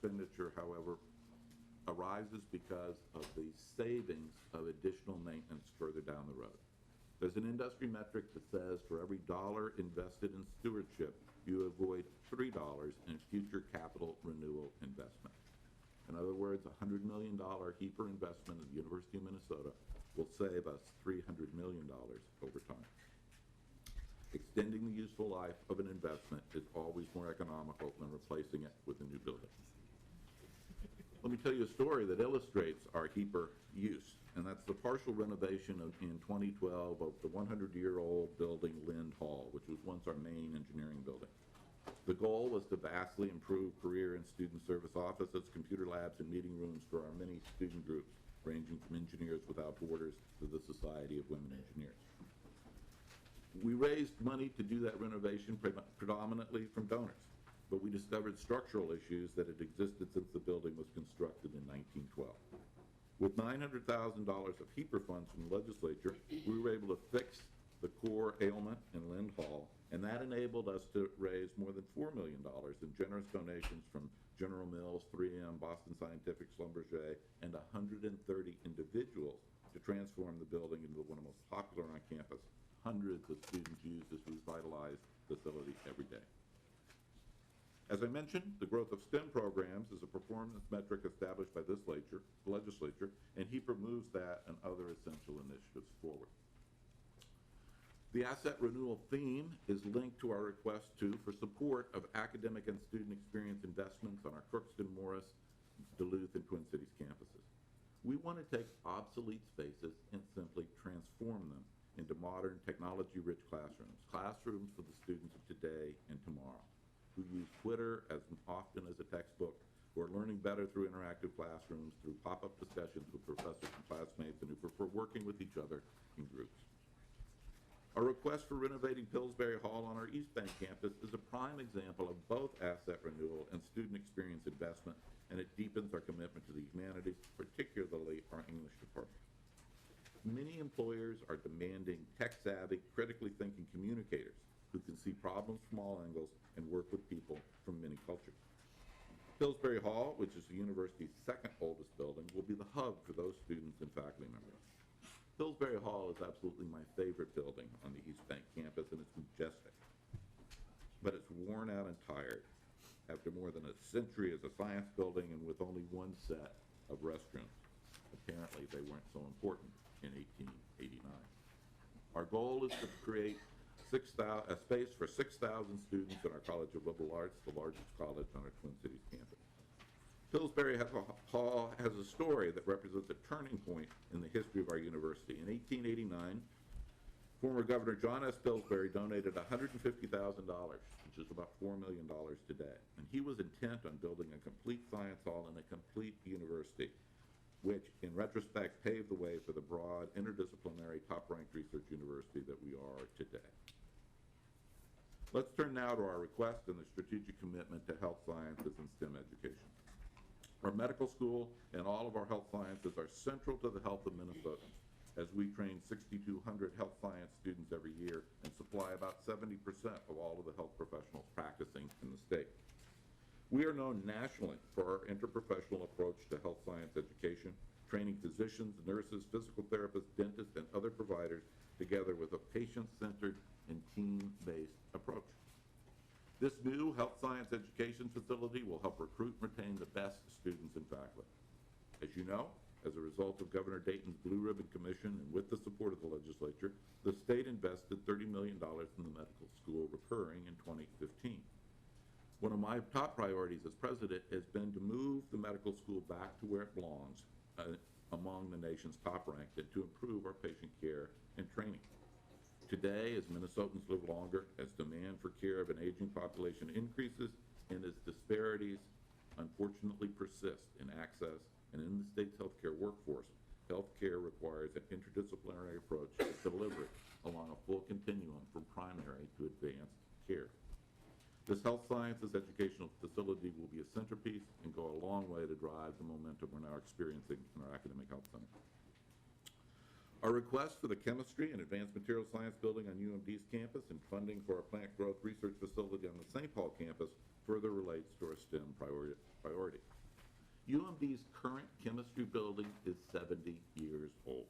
expenditure, however, arises because of the savings of additional maintenance further down the road. There's an industry metric that says for every dollar invested in stewardship, you avoid $3 in future capital renewal investment. In other words, a $100 million HEPR investment at the University of Minnesota will save us $300 million over time. Extending the useful life of an investment is always more economical than replacing it with a new building. Let me tell you a story that illustrates our HEPR use, and that's the partial renovation in 2012 of the 100-year-old building Lind Hall, which was once our main engineering building. The goal was to vastly improve career and student service offices, computer labs, and meeting rooms for our many student groups, ranging from Engineers Without Borders to the Society of Women Engineers. We raised money to do that renovation predominantly from donors, but we discovered structural issues that had existed since the building was constructed in 1912. With $900,000 of HEPR funds from the legislature, we were able to fix the core ailment in Lind Hall, and that enabled us to raise more than $4 million in generous donations from General Mills, 3M, Boston Scientific, Schlumberger, and 130 individuals to transform the building into one of the most popular on campus. Hundreds of students use this revitalized facility every day. As I mentioned, the growth of STEM programs is a performance metric established by this legislature, and HEPR moves that and other essential initiatives forward. The asset renewal theme is linked to our request for support of academic and student experience investments on our Crookston, Morris, Duluth, and Twin Cities campuses. We want to take obsolete spaces and simply transform them into modern, technology-rich classrooms for the students of today and tomorrow, who use Twitter as often as a textbook, who are learning better through interactive classrooms, through pop-up discussions with professors and classmates, and who prefer working with each other in groups. Our request for renovating Pillsbury Hall on our East Bank campus is a prime example of both asset renewal and student experience investment, and it deepens our commitment to the humanities, particularly our English department. Many employers are demanding tech-savvy, critically thinking communicators who can see problems from all angles and work with people from many cultures. Pillsbury Hall, which is the university's second oldest building, will be the hub for those students and faculty members. Pillsbury Hall is absolutely my favorite building on the East Bank campus, and it's majestic. But it's worn out and tired after more than a century as a science building and with only one set of restrooms. Apparently, they weren't so important in 1889. Our goal is to create a space for 6,000 students in our College of Liberal Arts, the largest college on our Twin Cities campus. Pillsbury Hall has a story that represents a turning point in the history of our university. In 1889, former Governor John S. Pillsbury donated $150,000, which is about $4 million today. And he was intent on building a complete science hall and a complete university, which in retrospect paved the way for the broad, interdisciplinary, top-ranked research university that we are today. Let's turn now to our request and the strategic commitment to health sciences and STEM education. Our medical school and all of our health sciences are central to the health of Minnesotans, as we train 6,200 health science students every year and supply about 70% of all of the health professionals practicing in the state. We are known nationally for our interprofessional approach to health science education, training physicians, nurses, physical therapists, dentists, and other providers together with a patient-centered and team-based approach. This new health science education facility will help recruit and retain the best students and faculty. As you know, as a result of Governor Dayton's Blue Ribbon Commission and with the support of the legislature, the state invested $30 million in the medical school recurring in 2015. One of my top priorities as president has been to move the medical school back to where it belongs among the nation's top ranked and to improve our patient care and training. Today, as Minnesotans live longer, as demand for care of an aging population increases, and as disparities unfortunately persist in access and in the state's healthcare workforce, healthcare requires an interdisciplinary approach to deliver it along a full continuum from primary to advanced care. This health sciences educational facility will be a centerpiece and go a long way to drive the momentum we're now experiencing in our academic health center. Our request for the chemistry and advanced material science building on UMD's campus and funding for our plant growth research facility on the St. Paul campus further relates to our STEM priority. UMD's current chemistry building is 70 years old.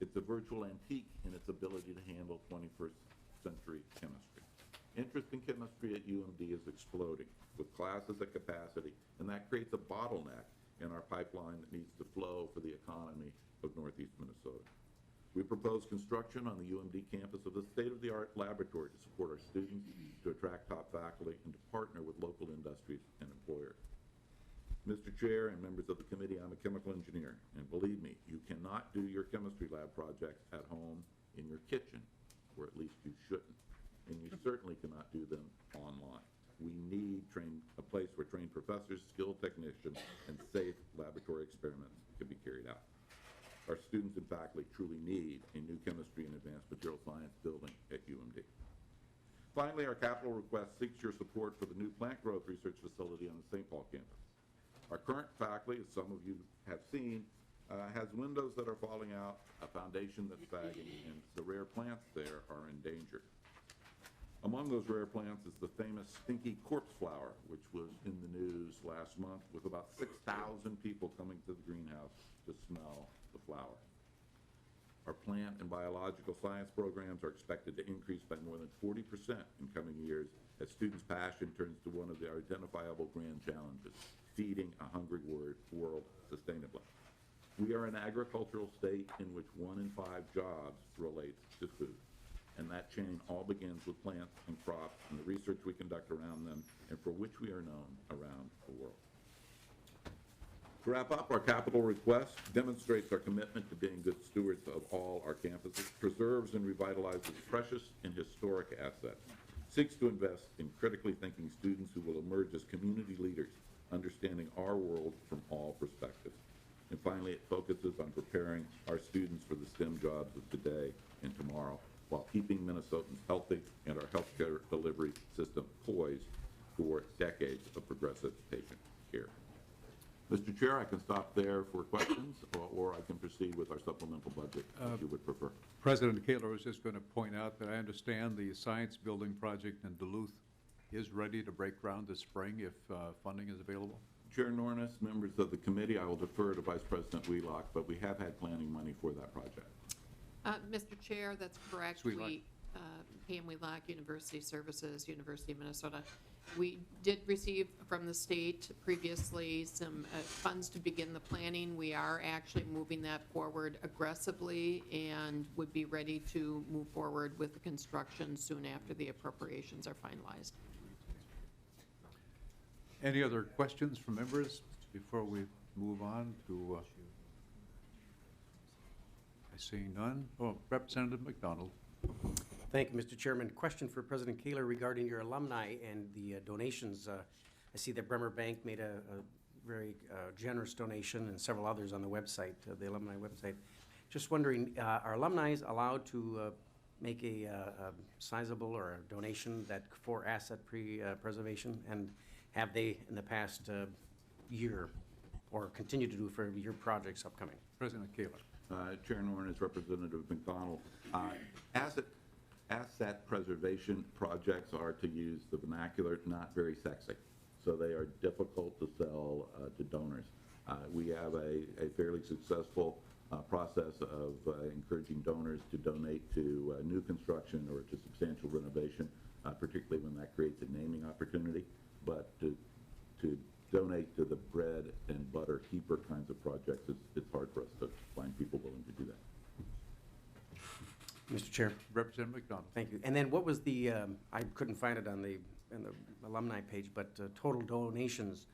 It's a virtual antique in its ability to handle 21st century chemistry. Interest in chemistry at UMD is exploding with classes at capacity, and that creates a bottleneck in our pipeline that needs to flow for the economy of Northeast Minnesota. We propose construction on the UMD campus of a state-of-the-art laboratory to support our students, to attract top faculty, and to partner with local industries and employers. Mr. Chair and members of the committee, I'm a chemical engineer, and believe me, you cannot do your chemistry lab projects at home in your kitchen, or at least you shouldn't, and you certainly cannot do them online. We need a place where trained professors, skilled technicians, and safe laboratory experiments can be carried out. Our students and faculty truly need a new chemistry and advanced material science building at UMD. Finally, our capital request seeks your support for the new plant growth research facility on the St. Paul campus. Our current faculty, as some of you have seen, has windows that are falling out, a foundation that's sagging, and the rare plants there are endangered. Among those rare plants is the famous stinky corpse flower, which was in the news last month, with about 6,000 people coming to the greenhouse to smell the flower. Our plant and biological science programs are expected to increase by more than 40% in coming years as students' passion turns to one of their identifiable grand challenges, feeding a hungry world sustainably. We are an agricultural state in which 1 in 5 jobs relates to food. And that chain all begins with plants and crops and the research we conduct around them and for which we are known around the world. To wrap up, our capital request demonstrates our commitment to being good stewards of all our campuses, preserves and revitalizes precious and historic assets, seeks to invest in critically thinking students who will emerge as community leaders, understanding our world from all perspectives. And finally, it focuses on preparing our students for the STEM jobs of today and tomorrow, while keeping Minnesotans healthy and our healthcare delivery system poised for decades of progressive patient care. Mr. Chair, I can stop there for questions, or I can proceed with our supplemental budget if you would prefer. President Kaler was just going to point out that I understand the science building project in Duluth is ready to break ground this spring if funding is available. Chair Nornis, members of the committee, I will defer to Vice President Wheelock, but we have had planning money for that project. Mr. Chair, that's correct. Wheelock. Pam Wheelock, University Services, University of Minnesota. We did receive from the state previously some funds to begin the planning. We are actually moving that forward aggressively and would be ready to move forward with the construction soon after the appropriations are finalized. Any other questions from members before we move on to I see none. Oh, Representative McDonald. Thank you, Mr. Chairman. Question for President Kaler regarding your alumni and the donations. I see that Bremer Bank made a very generous donation and several others on the website, the alumni website. Just wondering, are alumni allowed to make a sizable or a donation that for asset preservation? And have they in the past year or continue to do for your projects upcoming? President Kaler. Chair Nornis, Representative McDonald. Asset preservation projects are, to use the vernacular, not very sexy. So they are difficult to sell to donors. We have a fairly successful process of encouraging donors to donate to new construction or to substantial renovation, particularly when that creates a naming opportunity. But to donate to the bread and butter keeper kinds of projects, it's hard for us to find people willing to do that. Mr. Chair. Representative McDonald. Thank you. And then what was the, I couldn't find it on the alumni page, but total donations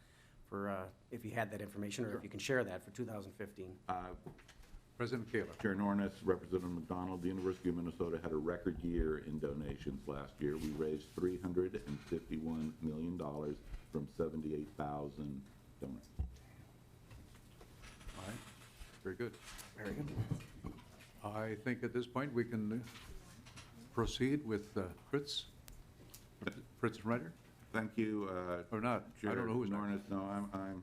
for, if you had that information, or if you can share that for 2015. President Kaler. Chair Nornis, Representative McDonald, the University of Minnesota had a record year in donations last year. We raised $351 million from 78,000 donors. All right. Very good. Very good. I think at this point we can proceed with Fritz. Fritz and Ryder? Thank you. Or not? Chair I don't know who's Nornis. No, I'm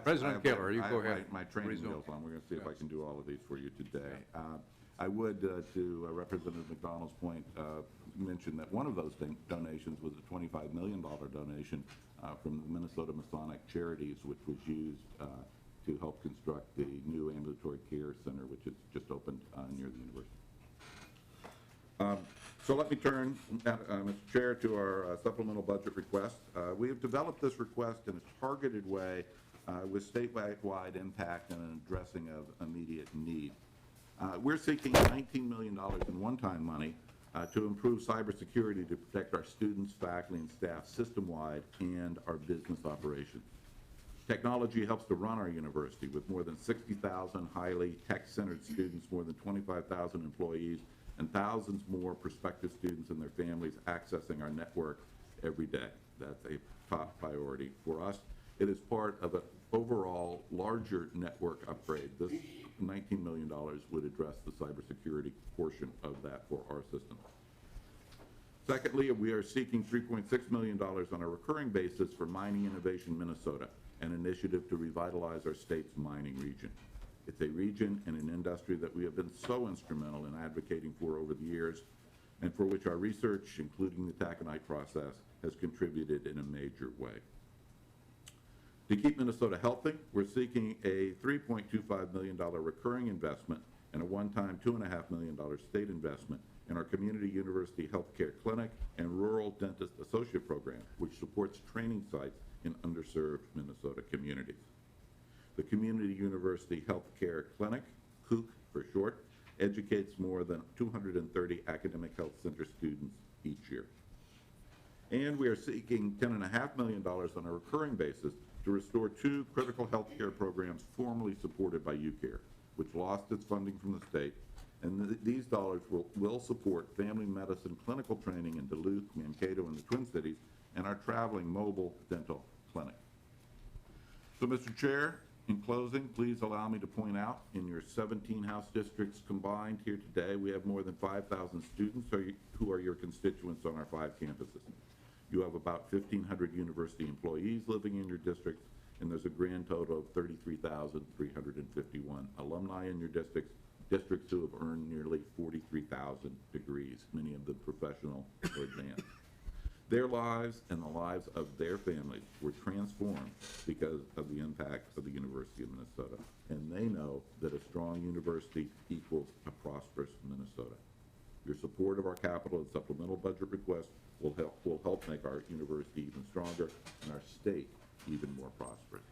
President Kaler, you go ahead. My training Resume. wheels on. We're going to see if I Yes. can do all of these for you today. I would, to Representative McDonald's point, mention that one of those donations was a $25 million donation from the Minnesota Masonic Charities, which was used to help construct the new ambulatory care center, which is just opened near the university. So let me turn, Mr. Chair, to our supplemental budget request. We have developed this request in a targeted way with statewide impact and an addressing of immediate need. We're seeking $19 million in one-time money to improve cybersecurity to protect our students, faculty, and staff system-wide and our business operations. Technology helps to run our university with more than 60,000 highly tech-centered students, more than 25,000 employees, and thousands more prospective students and their families accessing our network every day. That's a top priority for us. It is part of an overall larger network upgrade. This $19 million would address the cybersecurity portion of that for our system. Secondly, we are seeking $3.6 million on a recurring basis for Mining Innovation Minnesota, an initiative to revitalize our state's mining region. It's a region and an industry that we have been so instrumental in advocating for over the years, and for which our research, including the taconite process, has contributed in a major way. To keep Minnesota healthy, we're seeking a $3.25 million recurring investment and a one-time $2.5 million state investment in our community university healthcare clinic and rural dentist associate program, which supports training sites in underserved Minnesota communities. The Community University Healthcare Clinic, COOC for short, educates more than 230 academic health center students each year. And we are seeking $10.5 million on a recurring basis to restore two critical healthcare programs formerly supported by UCare, which lost its funding from the state. And these dollars will support family medicine clinical training in Duluth, Mankato, and the Twin Cities, and our traveling mobile dental clinic. So, Mr. Chair, in closing, please allow me to point out in your 17 House districts combined here today, we have more than 5,000 students who are your constituents on our 5 campuses. You have about 1,500 university employees living in your districts, and there's a grand total of 33,351 alumni in your districts who have earned nearly 43,000 degrees, many of them professional or advanced. Their lives and the lives of their families were transformed because of the impact of the University of Minnesota. And they know that a strong university equals a prosperous Minnesota. Your support of our capital and supplemental budget request will help make our university even stronger and our state even more prosperous.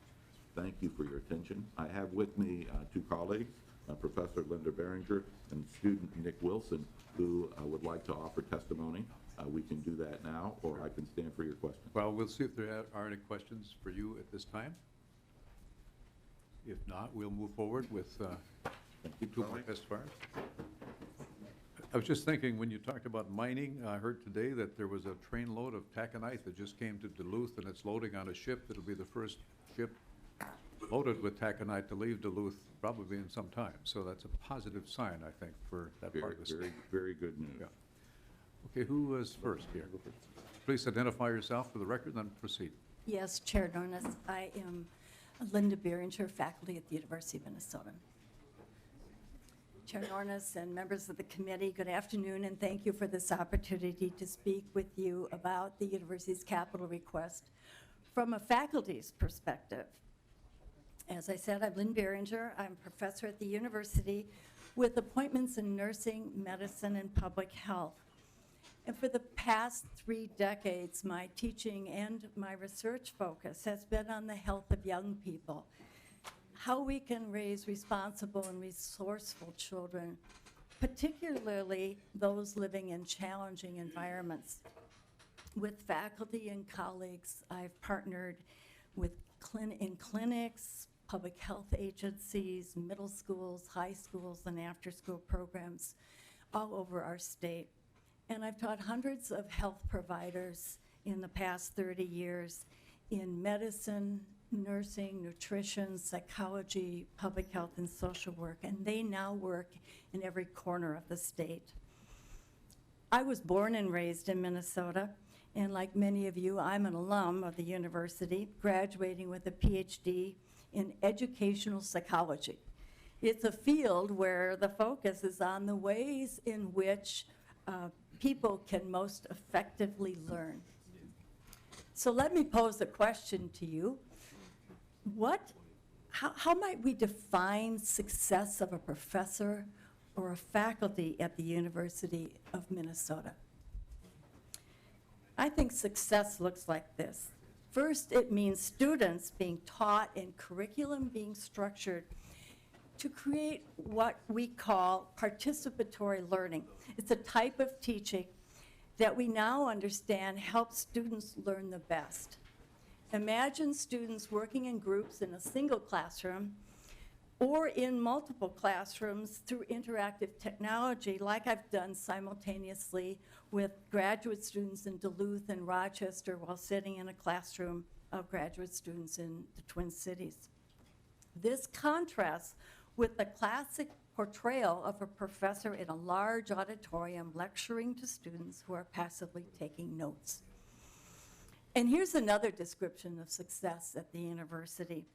Thank you for your attention. I have with me 2 colleagues, Professor Linda Behringer and student Nick Wilson, who would like to offer testimony. We can do that now, or I can stand for your questions. Well, we'll see if there are any questions for you at this time. If not, we'll move forward with 2 more testifiers. I was just thinking, when you talked about mining, I heard today that there was a trainload of taconite that just came to Duluth, and it's loading on a ship. It'll be the first ship loaded with taconite to leave Duluth probably in some time. So that's a positive sign, I think, for that part of the state. Very good news. Yeah. Okay, who was first here? Please identify yourself for the record, then proceed. Yes, Chair Nornes. I am Linda Behringer, faculty at the University of Minnesota. Chair Nornes and members of the committee, good afternoon, and thank you for this opportunity to speak with you about the university's capital request from a faculty's perspective. As I said, I'm Linda Behringer. I'm a professor at the university with appointments in nursing, medicine, and public health. And for the past 3 decades, my teaching and my research focus has been on the health of young people, how we can raise responsible and resourceful children, particularly those living in challenging environments. With faculty and colleagues, I've partnered with in clinics, public health agencies, middle schools, high schools, and after-school programs all over our state. And I've taught hundreds of health providers in the past 30 years in medicine, nursing, nutrition, psychology, public health, and social work, and they now work in every corner of the state. I was born and raised in Minnesota, and like many of you, I'm an alum of the university, graduating with a PhD in educational psychology. It's a field where the focus is on the ways in which people can most effectively learn. So let me pose a question to you. How might we define success of a professor or a faculty at the University of Minnesota? I think success looks like this. First, it means students being taught and curriculum being structured to create what we call participatory learning. It's a type of teaching that we now understand helps students learn the best. Imagine students working in groups in a single classroom or in multiple classrooms through interactive technology, like I've done simultaneously with graduate students in Duluth and Rochester while sitting in a classroom of graduate students in the Twin Cities. This contrasts with the classic portrayal of a professor in a large auditorium lecturing to students who are passively taking notes. And here's another description of success at the university.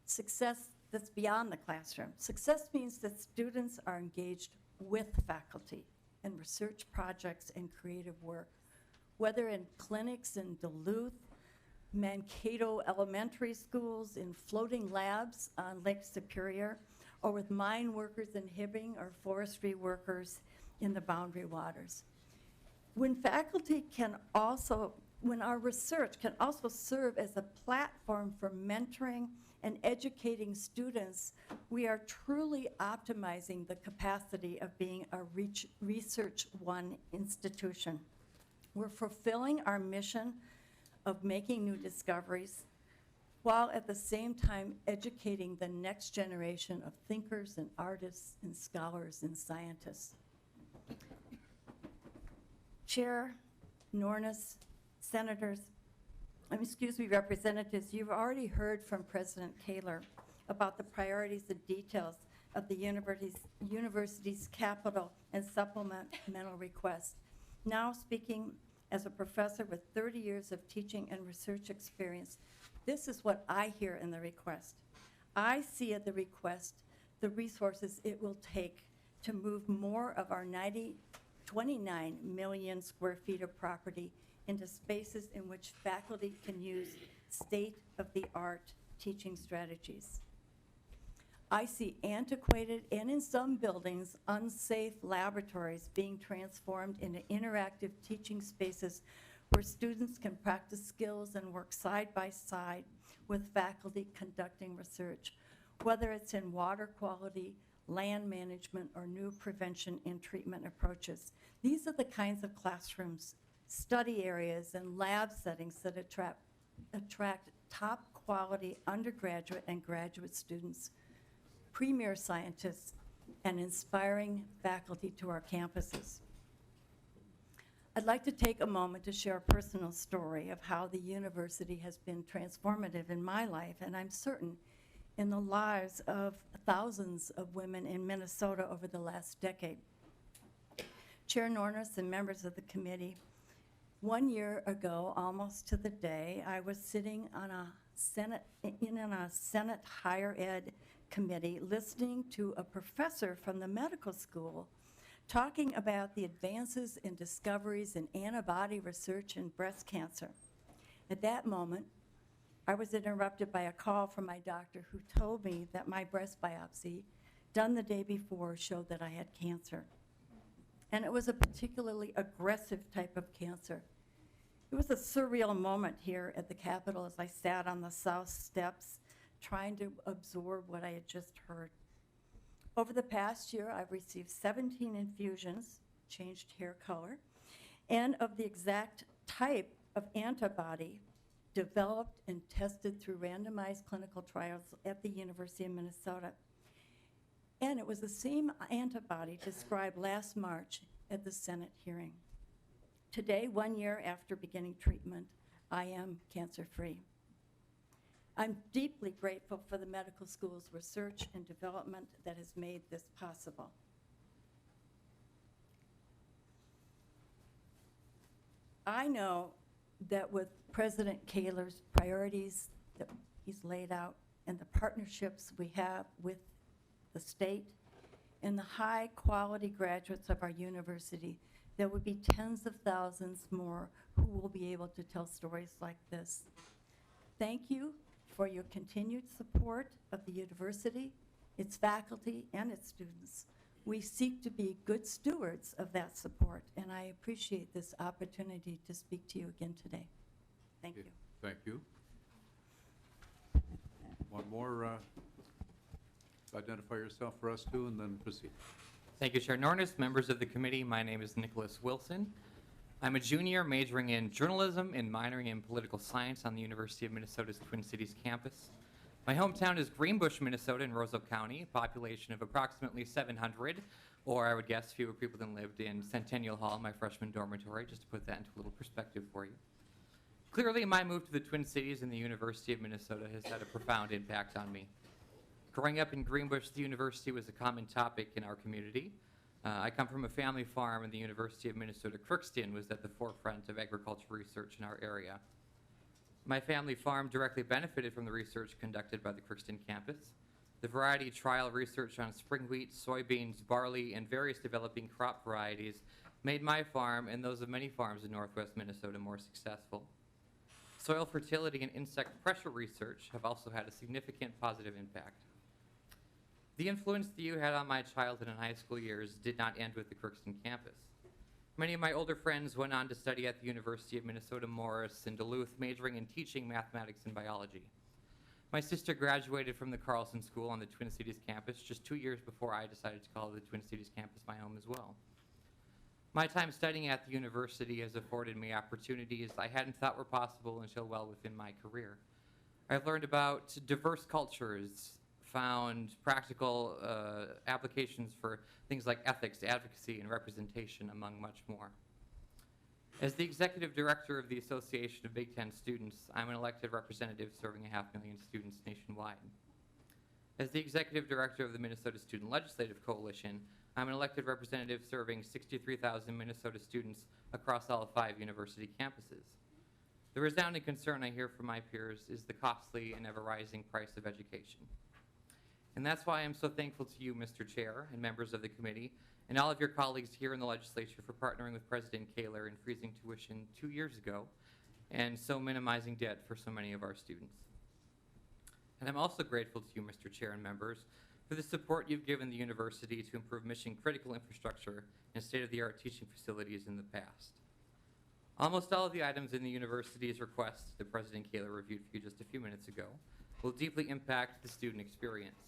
Success that's beyond the classroom. Success means that students are engaged with faculty in research projects and creative work, whether in clinics in Duluth, Mankato elementary schools, in floating labs on Lake Superior, or with mine workers in Hibbing or forestry workers in the Boundary Waters. When our research can also serve as a platform for mentoring and educating students, we are truly optimizing the capacity of being a Research One institution. We're fulfilling our mission of making new discoveries, while at the same time educating the next generation of thinkers and artists and scholars and scientists. Chair, Nornis, representatives, you've already heard from President Kaler about the priorities and details of the university's capital and supplemental request. Now speaking as a professor with 30 years of teaching and research experience, this is what I hear in the request. I see at the request the resources it will take to move more of our 29 million square feet of property into spaces in which faculty can use state-of-the-art teaching strategies. I see antiquated and, in some buildings, unsafe laboratories being transformed into interactive teaching spaces where students can practice skills and work side by side with faculty conducting research, whether it's in water quality, land management, or new prevention and treatment approaches. These are the kinds of classrooms, study areas, and lab settings that attract top quality undergraduate and graduate students, premier scientists, and inspiring faculty to our campuses. I'd like to take a moment to share a personal story of how the university has been transformative in my life, and I'm certain in the lives of thousands of women in Minnesota over the last decade. Chair Nornis and members of the committee, 1 year ago, almost to the day, I was sitting on a Senate Higher Ed committee listening to a professor from the medical school talking about the advances and discoveries in antibody research in breast cancer. At that moment, I was interrupted by a call from my doctor who told me that my breast biopsy, done the day before, showed that I had cancer. And it was a particularly aggressive type of cancer. It was a surreal moment here at the Capitol as I sat on the South Steps trying to absorb what I had just heard. Over the past year, I've received 17 infusions, changed hair color, and of the exact type of antibody developed and tested through randomized clinical trials at the University of Minnesota. And it was the same antibody described last March at the Senate hearing. Today, 1 year after beginning treatment, I am cancer-free. I'm deeply grateful for the medical school's research and development that has made this possible. I know that with President Kaler's priorities that he's laid out and the partnerships we have with the state and the high quality graduates of our university, there would be tens of thousands more who will be able to tell stories like this. Thank you for your continued support of the university, its faculty, and its students. We seek to be good stewards of that support, and I appreciate this opportunity to speak to you again today. Thank you. Thank you. One more, identify yourself for us too, and then proceed. Thank you, Chair Nornis, members of the committee. My name is Nicholas Wilson. I'm a junior majoring in journalism and minoring in political science on the University of Minnesota's Twin Cities campus. My hometown is Greenbush, Minnesota in Roseau County, a population of approximately 700, or I would guess fewer people than lived in Centennial Hall, my freshman dormitory, just to put that into a little perspective for you. Clearly, my move to the Twin Cities and the University of Minnesota has had a profound impact on me. Growing up in Greenbush, the university was a common topic in our community. I come from a family farm, and the University of Minnesota Crookston was at the forefront of agricultural research in our area. My family farm directly benefited from the research conducted by the Crookston campus. The variety trial research on spring wheat, soybeans, barley, and various developing crop varieties made my farm and those of many farms in northwest Minnesota more successful. Soil fertility and insect pressure research have also had a significant positive impact. The influence that you had on my childhood and high school years did not end with the Crookston campus. Many of my older friends went on to study at the University of Minnesota Morris in Duluth, majoring in teaching mathematics and biology. My sister graduated from the Carlson School on the Twin Cities campus just 2 years before I decided to call the Twin Cities campus my home as well. My time studying at the university has afforded me opportunities I hadn't thought were possible until well within my career. I've learned about diverse cultures, found practical applications for things like ethics, advocacy, and representation, among much more. As the executive director of the Association of Big Ten Students, I'm an elected representative serving 500,000 students nationwide. As the executive director of the Minnesota Student Legislative Coalition, I'm an elected representative serving 63,000 Minnesota students across all 5 university campuses. The resounding concern I hear from my peers is the costly and ever-rising price of education. And that's why I'm so thankful to you, Mr. Chair, and members of the committee, and all of your colleagues here in the legislature for partnering with President Kaler in freezing tuition 2 years ago and so minimizing debt for so many of our students. And I'm also grateful to you, Mr. Chair and members, for the support you've given the university to improve mission-critical infrastructure and state-of-the-art teaching facilities in the past. Almost all of the items in the university's request that President Kaler reviewed for you just a few minutes ago will deeply impact the student experience.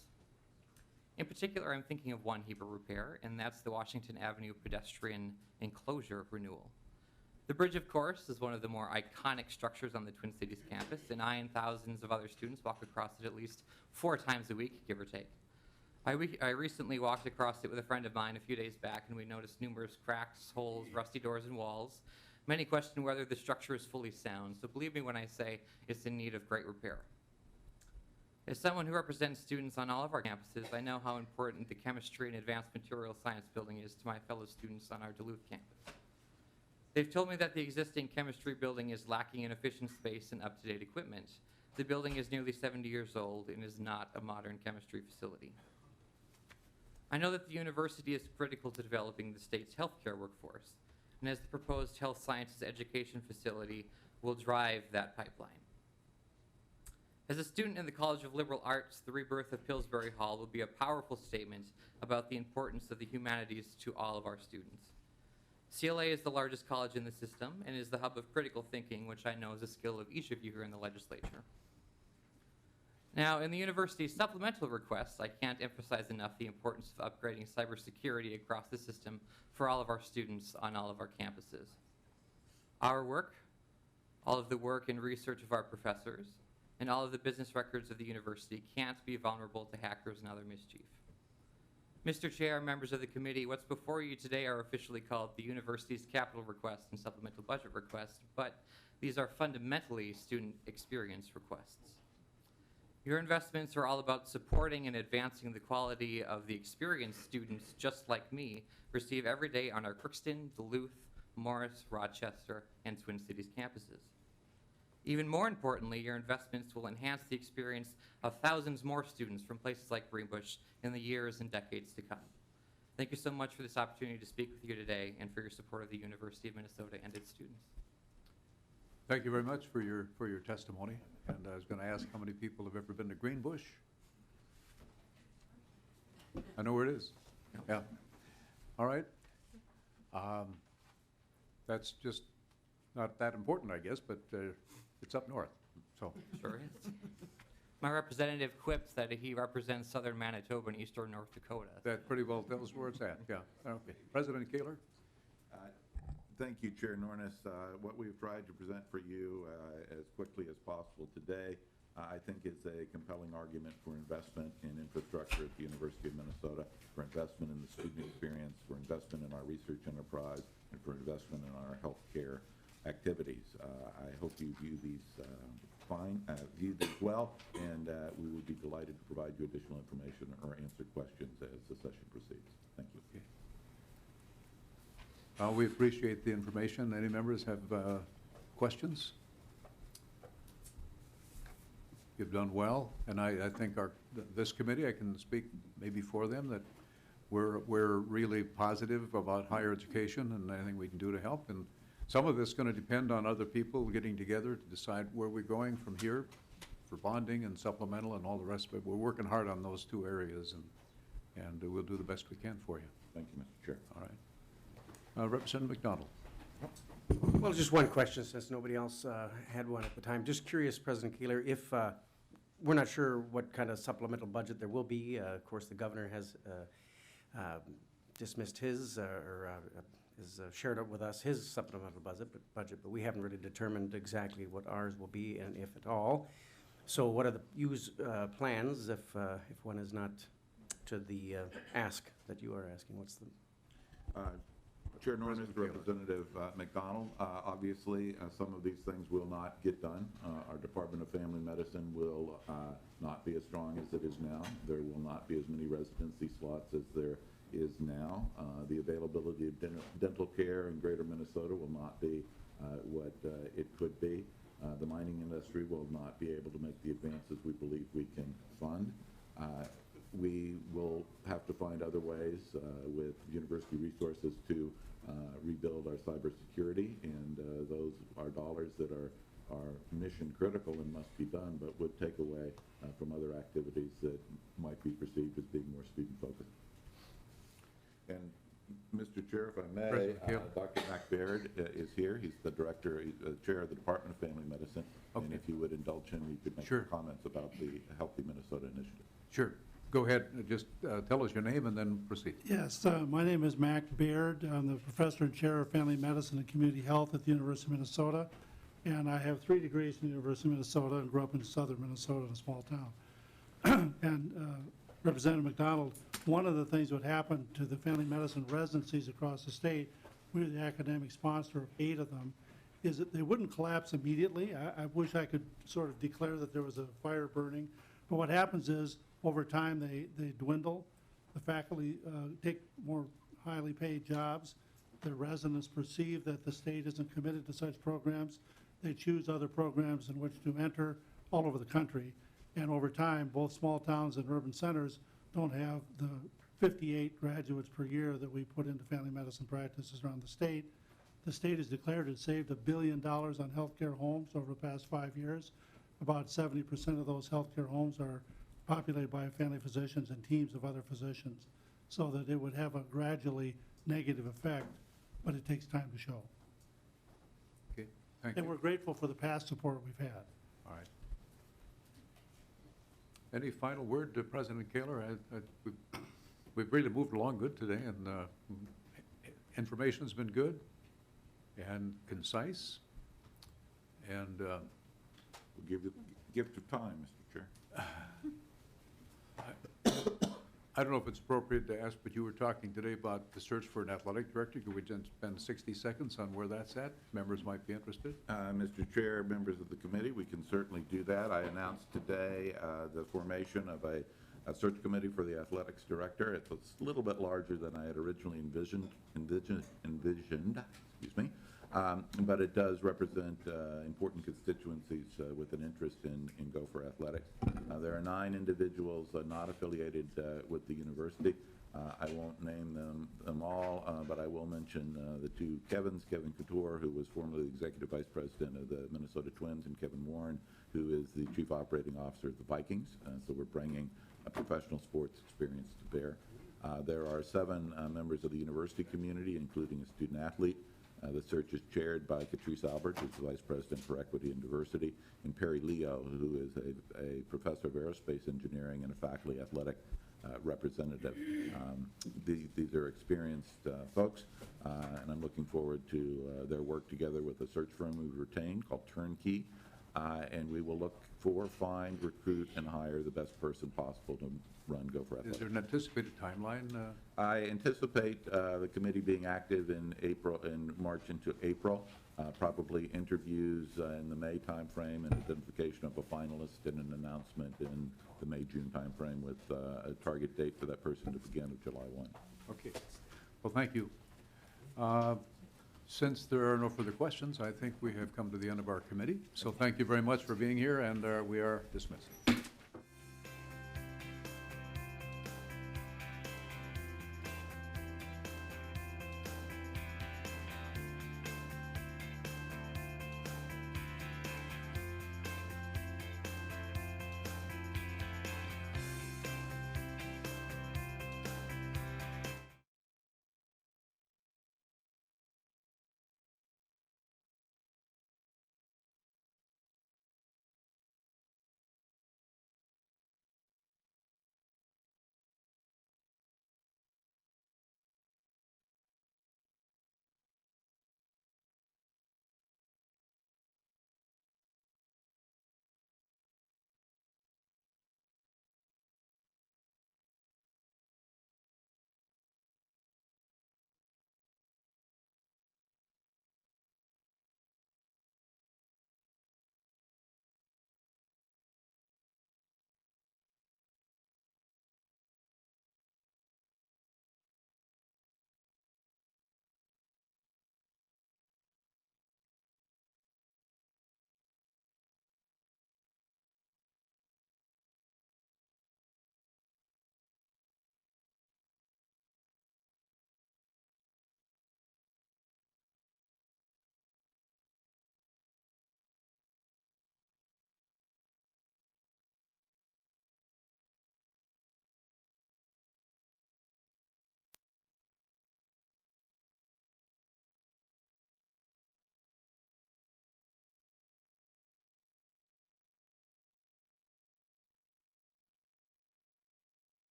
In particular, I'm thinking of one Heber repair, and that's the Washington Avenue pedestrian enclosure renewal. The bridge, of course, is one of the more iconic structures on the Twin Cities campus, and I and thousands of other students walk across it at least 4 times a week, give or take. I recently walked across it with a friend of mine a few days back, and we noticed numerous cracks, holes, rusty doors, and walls. Many question whether the structure is fully sound, so believe me when I say it's in need of great repair. As someone who represents students on all of our campuses, I know how important the chemistry and advanced material science building is to my fellow students on our Duluth campus. They've told me that the existing chemistry building is lacking in efficient space and up-to-date equipment. The building is nearly 70 years old and is not a modern chemistry facility. I know that the university is critical to developing the state's healthcare workforce, and as the proposed health sciences education facility will drive that pipeline. As a student in the College of Liberal Arts, the rebirth of Pillsbury Hall will be a powerful statement about the importance of the humanities to all of our students. CLA is the largest college in the system and is the hub of critical thinking, which I know is a skill of each of you here in the legislature. Now, in the university's supplemental requests, I can't emphasize enough the importance of upgrading cybersecurity across the system for all of our students on all of our campuses. Our work, all of the work and research of our professors, and all of the business records of the university can't be vulnerable to hackers and other mischief. Mr. Chair, members of the committee, what's before you today are officially called the university's capital request and supplemental budget request, but these are fundamentally student experience requests. Your investments are all about supporting and advancing the quality of the experience students just like me receive every day on our Crookston, Duluth, Morris, Rochester, and Twin Cities campuses. Even more importantly, your investments will enhance the experience of thousands more students from places like Greenbush in the years and decades to come. Thank you so much for this opportunity to speak with you today and for your support of the University of Minnesota and its students. Thank you very much for your testimony. And I was going to ask how many people have ever been to Greenbush? I know where it is. Yeah. All right. That's just not that important, I guess, but it's up north, so. Sure is. My representative quips that he represents southern Manitoba and eastern North Dakota. That pretty well tells where it's at, yeah. Okay. President Kaler? Thank you, Chair Nornis. What we've tried to present for you as quickly as possible today, I think is a compelling argument for investment in infrastructure at the University of Minnesota, for investment in the student experience, for investment in our research enterprise, and for investment in our healthcare activities. I hope you view these well, and we would be delighted to provide you additional information or answer questions as the session proceeds. Thank you. Okay. We appreciate the information. Any members have questions? You've done well, and I think this committee, I can speak maybe for them, that we're really positive about higher education and anything we can do to help. And some of it's going to depend on other people getting together to decide where we're going from here for bonding and supplemental and all the rest of it. We're working hard on those two areas, and we'll do the best we can for you. Thank you, Mr. Chair. All right. Representative McDonald. Well, just one question, since nobody else had one at the time. Just curious, President Kaler, if we're not sure what kind of supplemental budget there will be. Of course, the governor has dismissed his or has shared with us his supplemental budget, but we haven't really determined exactly what ours will be and if at all. So what are the plans if one is not to the ask that you are asking? What's the... Chair Nornis, Representative McDonald, obviously some of these things will not get done. Our Department of Family Medicine will not be as strong as it is now. There will not be as many residency slots as there is now. The availability of dental care in greater Minnesota will not be what it could be. The mining industry will not be able to make the advances we believe we can fund. We will have to find other ways with university resources to rebuild our cybersecurity, and those are dollars that are mission critical and must be done, but would take away from other activities that might be perceived as being more student focused. And Mr. Chair, if I may, Dr. Mac Baird is here. He's the chair of the Department of Family Medicine. Okay. And if you would indulge him, you could make sure. comments about the Healthy Minnesota Initiative. Sure. Go ahead, just tell us your name and then proceed. Yes, my name is Mac Baird. I'm the professor and chair of family medicine and community health at the University of Minnesota. And I have 3 degrees from the University of Minnesota and grew up in southern Minnesota in a small town. And Representative McDonald, one of the things that happened to the family medicine residencies across the state, we're the academic sponsor of 8 of them, is that they wouldn't collapse immediately. I wish I could sort of declare that there was a fire burning. But what happens is, over time, they dwindle. The faculty take more highly paid jobs. The residents perceive that the state isn't committed to such programs. They choose other programs in which to enter all over the country. And over time, both small towns and urban centers don't have the 58 graduates per year that we put into family medicine practices around the state. The state has declared it saved $1 billion on healthcare homes over the past 5 years. About 70% of those healthcare homes are populated by family physicians and teams of other physicians, so that it would have a gradually negative effect, but it takes time to show. Okay, thank you. And we're grateful for the past support we've had. All right. Any final word to President Kaler? We've really moved along good today, and information's been good and concise, and We'll give you the gift of time, Mr. Chair. I don't know if it's appropriate to ask, but you were talking today about the search for an athletic director. Could we just spend 60 seconds on where that's at? Members might be interested. Mr. Chair, members of the committee, we can certainly do that. I announced today the formation of a search committee for the athletics director. It's a little bit larger than I had originally envisioned. Excuse me. But it does represent important constituencies with an interest in Gopher athletics. There are 9 individuals not affiliated with the university. I won't name them all, but I will mention the 2 Kevins, Kevin Couture, who was formerly the Executive Vice President of the Minnesota Twins, and Kevin Warren, who is the Chief Operating Officer of the Vikings. So we're bringing a professional sports experience to bear. There are 7 members of the university community, including a student athlete. The search is chaired by Catrice Albert, who's the Vice President for Equity and Diversity, and Perry Leo, who is a professor of aerospace engineering and a faculty athletic representative. These are experienced folks, and I'm looking forward to their work together with a search firm we've retained called Turnkey, and we will look for, find, recruit, and hire the best person possible to run Gopher Athletics. Is there an anticipated timeline? I anticipate the committee being active in March into April, probably interviews in the May timeframe, and identification of a finalist and an announcement in the May-June timeframe with a target date for that person to begin of July 1. Okay. Well, thank you. Since there are no further questions, I think we have come to the end of our committee. So thank you very much for being here, and we are dismissed.